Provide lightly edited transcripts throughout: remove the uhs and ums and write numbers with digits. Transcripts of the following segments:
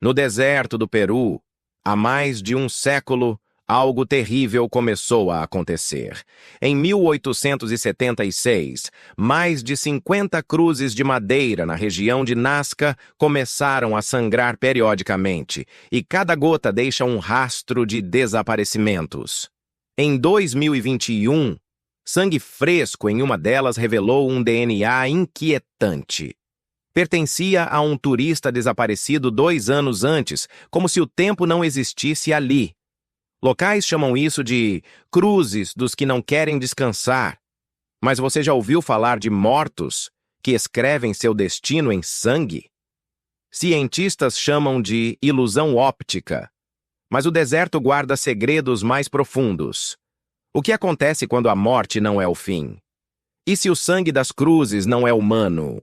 No deserto do Peru, há mais de um século, algo terrível começou a acontecer. Em 1876, mais de 50 cruzes de madeira na região de Nazca começaram a sangrar periodicamente, e cada gota deixa um rastro de desaparecimentos. Em 2021, sangue fresco em uma delas revelou um DNA inquietante. Pertencia a um turista desaparecido 2 anos antes, como se o tempo não existisse ali. Locais chamam isso de cruzes dos que não querem descansar. Mas você já ouviu falar de mortos que escrevem seu destino em sangue? Cientistas chamam de ilusão óptica. Mas o deserto guarda segredos mais profundos. O que acontece quando a morte não é o fim? E se o sangue das cruzes não é humano?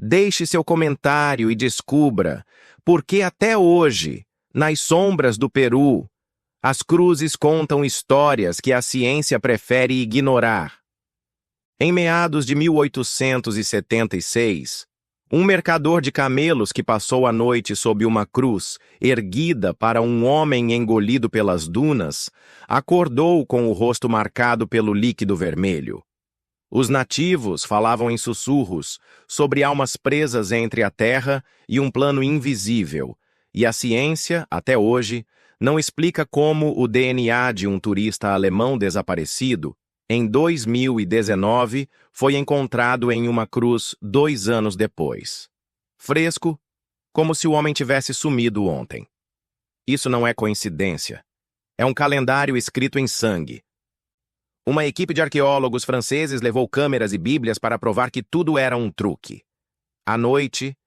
Deixe seu comentário e descubra por que até hoje, nas sombras do Peru, as cruzes contam histórias que a ciência prefere ignorar. Em meados de 1876, um mercador de camelos que passou a noite sob uma cruz, erguida para um homem engolido pelas dunas, acordou com o rosto marcado pelo líquido vermelho. Os nativos falavam em sussurros sobre almas presas entre a terra e um plano invisível, e a ciência, até hoje, não explica como o DNA de um turista alemão desaparecido, em 2019, foi encontrado em uma cruz 2 anos depois. Fresco, como se o homem tivesse sumido ontem. Isso não é coincidência. É um calendário escrito em sangue. Uma equipe de arqueólogos franceses levou câmeras e bíblias para provar que tudo era um truque. À noite,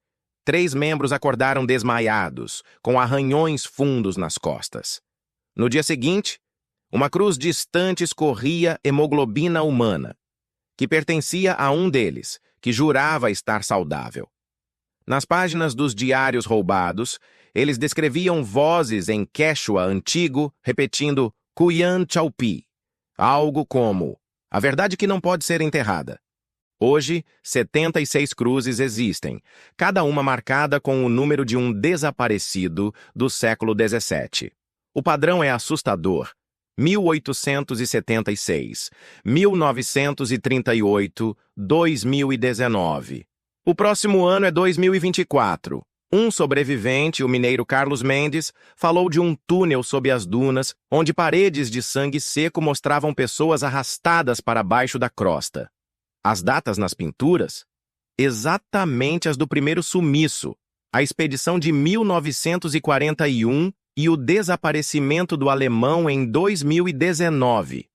3 membros acordaram desmaiados, com arranhões fundos nas costas. No dia seguinte, uma cruz distante escorria hemoglobina humana, que pertencia a um deles, que jurava estar saudável. Nas páginas dos diários roubados, eles descreviam vozes em quechua antigo, repetindo Cuyan Chaupi. Algo como, a verdade que não pode ser enterrada. Hoje, 76 cruzes existem, cada uma marcada com o número de um desaparecido do século XVII. O padrão é assustador. 1876, 1938, 2019. O próximo ano é 2024. Um sobrevivente, o mineiro Carlos Mendes, falou de um túnel sob as dunas, onde paredes de sangue seco mostravam pessoas arrastadas para baixo da crosta. As datas nas pinturas? Exatamente as do primeiro sumiço, a expedição de 1941 e o desaparecimento do alemão em 2019.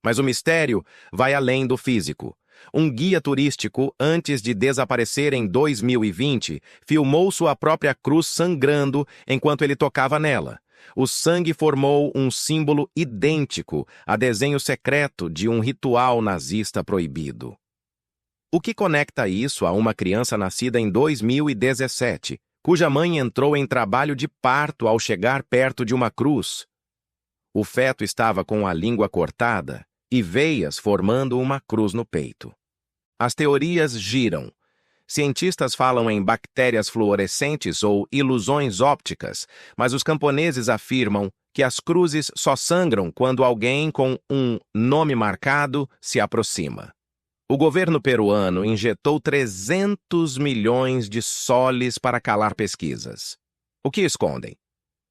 Mas o mistério vai além do físico. Um guia turístico, antes de desaparecer em 2020, filmou sua própria cruz sangrando enquanto ele tocava nela. O sangue formou um símbolo idêntico a desenho secreto de um ritual nazista proibido. O que conecta isso a uma criança nascida em 2017, cuja mãe entrou em trabalho de parto ao chegar perto de uma cruz? O feto estava com a língua cortada e veias formando uma cruz no peito. As teorias giram. Cientistas falam em bactérias fluorescentes ou ilusões ópticas, mas os camponeses afirmam que as cruzes só sangram quando alguém com um nome marcado se aproxima. O governo peruano injetou 300 milhões de soles para calar pesquisas. O que escondem?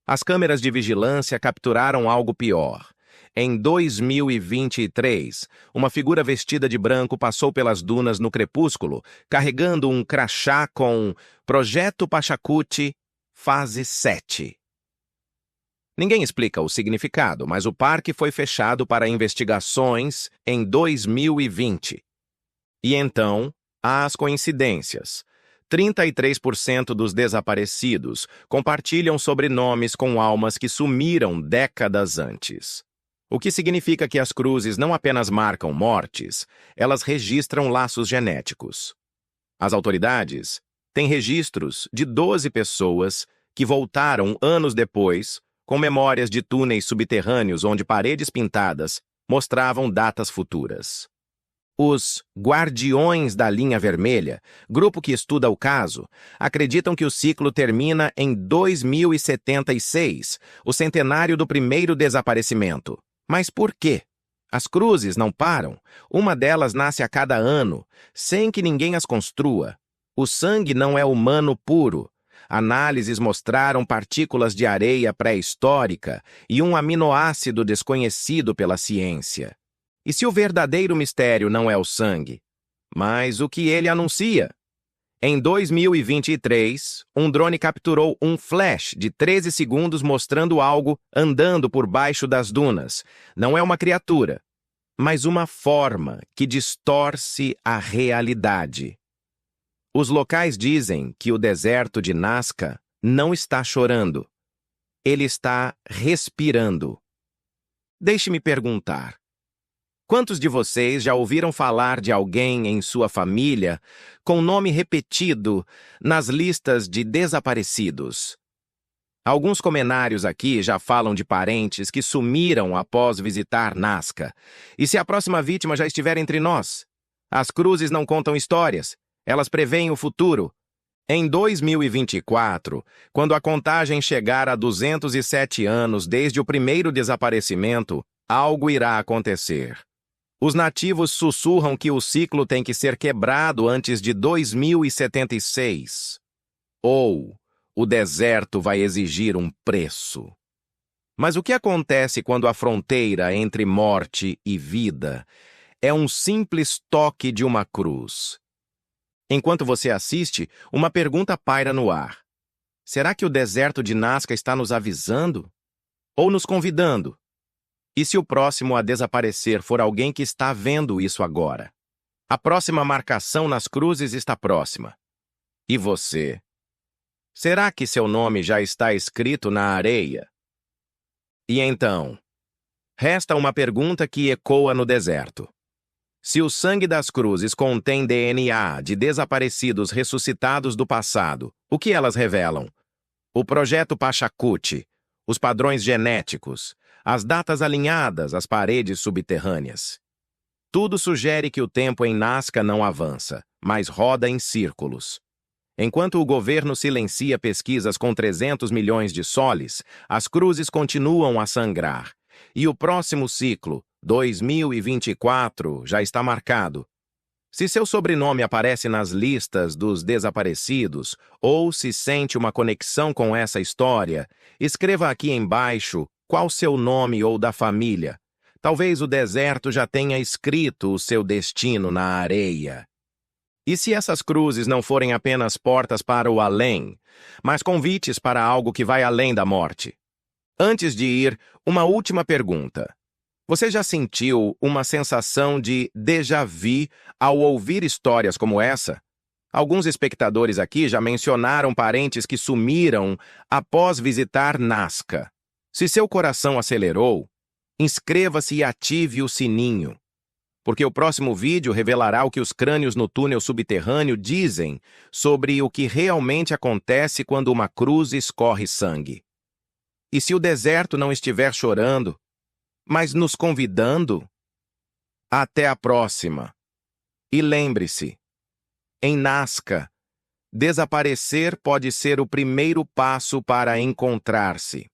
As câmeras de vigilância capturaram algo pior. Em 2023, uma figura vestida de branco passou pelas dunas no crepúsculo, carregando um crachá com Projeto Pachacuti, Fase 7. Ninguém explica o significado, mas o parque foi fechado para investigações em 2020. E então, há as coincidências. 33% dos desaparecidos compartilham sobrenomes com almas que sumiram décadas antes. O que significa que as cruzes não apenas marcam mortes, elas registram laços genéticos. As autoridades têm registros de 12 pessoas que voltaram anos depois com memórias de túneis subterrâneos onde paredes pintadas mostravam datas futuras. Os Guardiões da Linha Vermelha, grupo que estuda o caso, acreditam que o ciclo termina em 2076, o centenário do primeiro desaparecimento. Mas por quê? As cruzes não param. Uma delas nasce a cada ano, sem que ninguém as construa. O sangue não é humano puro. Análises mostraram partículas de areia pré-histórica e um aminoácido desconhecido pela ciência. E se o verdadeiro mistério não é o sangue, mas o que ele anuncia? Em 2023, um drone capturou um flash de 13 segundos mostrando algo andando por baixo das dunas. Não é uma criatura, mas uma forma que distorce a realidade. Os locais dizem que o deserto de Nazca não está chorando. Ele está respirando. Deixe-me perguntar. Quantos de vocês já ouviram falar de alguém em sua família com nome repetido nas listas de desaparecidos? Alguns comentários aqui já falam de parentes que sumiram após visitar Nazca. E se a próxima vítima já estiver entre nós? As cruzes não contam histórias, elas preveem o futuro. Em 2024, quando a contagem chegar a 207 anos desde o primeiro desaparecimento, algo irá acontecer. Os nativos sussurram que o ciclo tem que ser quebrado antes de 2076. Ou o deserto vai exigir um preço. Mas o que acontece quando a fronteira entre morte e vida é um simples toque de uma cruz? Enquanto você assiste, uma pergunta paira no ar. Será que o deserto de Nazca está nos avisando? Ou nos convidando? E se o próximo a desaparecer for alguém que está vendo isso agora? A próxima marcação nas cruzes está próxima. E você? Será que seu nome já está escrito na areia? E então? Resta uma pergunta que ecoa no deserto. Se o sangue das cruzes contém DNA de desaparecidos ressuscitados do passado, o que elas revelam? O projeto Pachacuti, os padrões genéticos, as datas alinhadas às paredes subterrâneas. Tudo sugere que o tempo em Nazca não avança, mas roda em círculos. Enquanto o governo silencia pesquisas com 300 milhões de soles, as cruzes continuam a sangrar. E o próximo ciclo, 2024, já está marcado. Se seu sobrenome aparece nas listas dos desaparecidos ou se sente uma conexão com essa história, escreva aqui embaixo qual seu nome ou da família. Talvez o deserto já tenha escrito o seu destino na areia. E se essas cruzes não forem apenas portas para o além, mas convites para algo que vai além da morte? Antes de ir, uma última pergunta. Você já sentiu uma sensação de déjà vu ao ouvir histórias como essa? Alguns espectadores aqui já mencionaram parentes que sumiram após visitar Nazca. Se seu coração acelerou, inscreva-se e ative o sininho, porque o próximo vídeo revelará o que os crânios no túnel subterrâneo dizem sobre o que realmente acontece quando uma cruz escorre sangue. E se o deserto não estiver chorando, mas nos convidando? Até a próxima. E lembre-se, em Nazca, desaparecer pode ser o primeiro passo para encontrar-se.